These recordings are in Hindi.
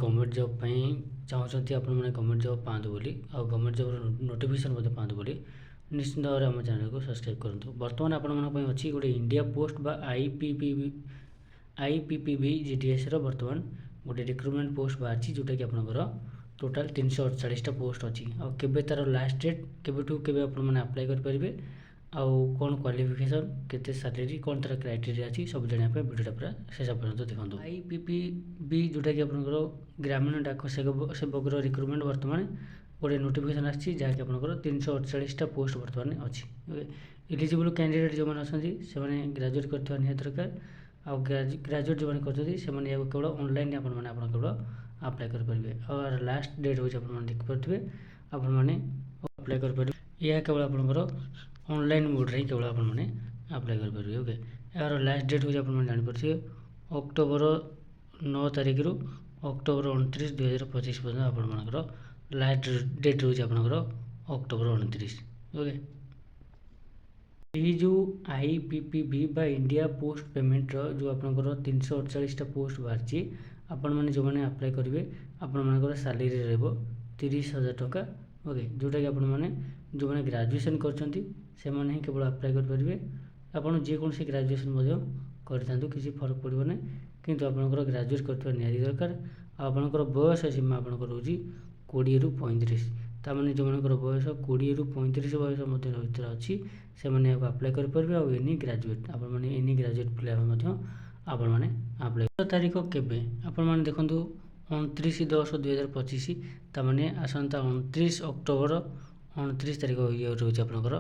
गवर्नमेंट जॉब चाहते आपण मैंने गवर्नमेंट जॉब पाँच बोली आ गवर्नमेंट जॉब नोटिफिकेशन मत पाँच बोली निश्चित भाव में आम चैनल को सब्सक्राइब करूँ। बर्तमान आपण अच्छी गोटे इंडिया पोस्ट बा आईपीपीबी जीडीएस बर्तमान गोटे रिक्रुटमेंट पोस्ट बाहरी जोटा कि आपंकर टोटाल 348 पोस्ट अच्छी आबे तार लास्ट डेट केवे आपने अप्लाई करेंगे आउ कौन क्वालिफिकेशन केते सैलरी कौन तार क्राइटेरिया अच्छी सब जानापी वीडियो पूरा शेष पर्यटन देखो। आईपीपीबी जोटा कि आपंकर ग्रामीण डाक सेवक रिक्रुटमेंट बर्तमान गोटे नोटिफिकेशन आसी जहाँकि आपंकर 348 पोस्ट बर्तमान अच्छी एलिजिबल कैंडिडेट जो मैंने अच्छा से ग्रेजुएट कर निहत दरकार आउ ग्रेजुएट जो मैंने केवल ऑनलाइन आपने केवल अप्लाई करेंगे और लास्ट डेट हूँ आप देखिपे आपने अप्लाई करेंगे यह केवल आपंकर ऑनलाइन मोड रे केवल आपने अप्लाई करेंगे। ओके यार लास्ट डेट हूँ आप जानीपे अक्टोबर 9 तारिख रु अक्टोबर 29 2025 पर्यटन आपर लास्ट डेट रोज आपंकर अक्टोबर 29। ओके ये जो आईपीपीबी बा इंडिया पोस्ट पेमेंट जो आपंकर 348 पोस्ट बाहरी आपण मैंने जो मैंने अप्लाई करेंगे आपर सैलरी रहा 30,000 टका। ओके जोटा कि आपण मैंने जो मैंने ग्रेजुएशन करने ही केवल अप्लाई करेंगे आपड़ जेकोसी ग्रेजुएशन करूँ किसी फर्क पड़ो ना किंतु आपंकर ग्रेजुएट कर निहाती दरकार आपंकर बयस सीमा आपंकर रोज 20 रु 35 ताने जो मनकर बयस 20 रु 35 बयस भर अच्छी से अप्लाई करेंगे आउ एनी ग्रेजुएट एनी ग्रेजुएट पिला आपण मैंने अप्लाई तारीख केवे आपण मैंने देखूँ 29/10/2025 ताने आसंता 29 अक्टोबर 29 तारीख ये रोज आपंकर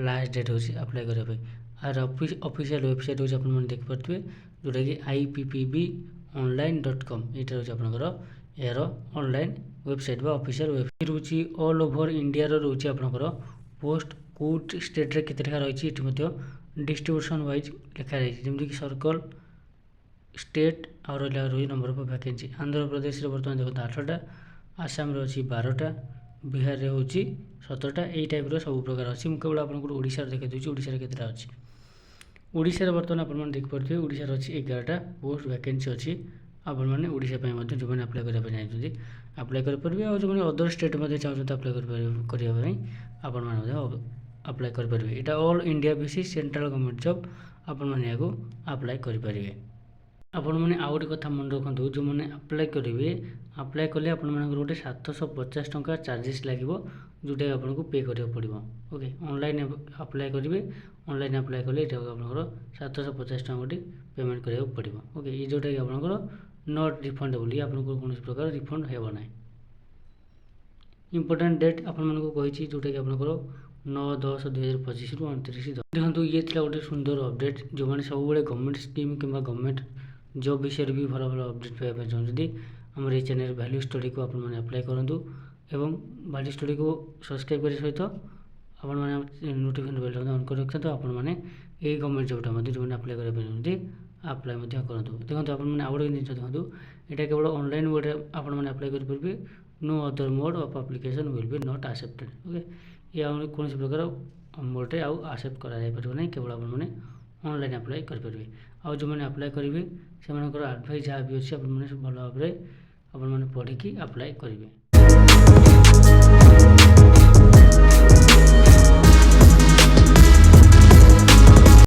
लास्ट डेट हूँ अप्लाई करने आर ऑफिशियल वेबसाइट हूँ आपने देखिपे जोटा कि ippbonline.com यहाँ रोज आपंकर यार ऑनलाइन वेबसाइट बा ऑफिशियल वेबसाइट रोचे ऑल ओवर इंडिया रोचे आपंकर पोस्ट कोड स्टेट रे केते रही डिस्ट्रीब्यूशन वाइज लिखा रही जमीक सर्कल स्टेट और रही number of vacancy Andhra Pradesh बर्तमान देखते 8टा आसाम अच्छी 12टा बिहार रे हूँ 17टा यही टाइप सब प्रकार अच्छी मुझे केवल आपको ओडिशा देखा दूसरी ओडिशा केतटा अच्छी ओडिशा बर्तमान आप देखिपे ओडिशा अच्छी 11टा पोस्ट वैकेंसी अच्छी आपण मैंने ओडिशा जो मैंने अप्लाई करने चाहिए अप्लाई करेंगे और जो मैंने अदर स्टेट चाहते अप्लाई करने आपण अप्लाई करेंगे यहाँ all India basis central government job आपण मैंने अप्लाई करेंगे। आपण मैंने आउ गोटे कथा मन रखु जो मैंने अप्लाई करेंगे अप्लाई कले आप गोटे 750 टंका चार्जेस लगे जोटा कि आपको पे करा पड़ो। ओके ऑनलाइन अप्लाई करेंगे ऑनलाइन अप्लाई कले आप 750 टंका गोटे पेमेंट करा पड़ो। ओके ये जोटा कि आपंकर नॉट रिफंडेबल ये आपको कौन प्रकार रिफंड होना इंपोर्टेंट डेट आपको जोटा कि आपंकर 9/10/2025 रु 29 देखो ये गोटे सुंदर अपडेट जो मैंने सब गवर्नमेंट स्कीम कि गवर्नमेंट जॉब विषय भी भल भल अपडेट पाइबा चाहते आम ये चैनल वैल्यू स्टडी को आपने अप्लाई करूँ एवं वैल्यू स्टडी को सब्सक्राइब करने सहित आप नोटिफिकेशन बेल ऑन कर रखते आपने ये गवर्नमेंट जॉबटा जो मैंने अप्लाई करते अप्लाई करूँ। देखो आपने आउ गोटे जिन देखो यहाँ केवल ऑनलाइन मोड आपने अप्लाई करेंगे no other mode of application will be not accepted. Okay ये कौन प्रकार मोड्रे आउ एक्सेप्ट कराई केवल आपने ऑनलाइन अप्लाई करेंगे आउ जो मैंने अप्लाई करेंगे से एडवाइस जहाँ भी अच्छे भल भाव में आपने पढ़ी अप्लाई करेंगे।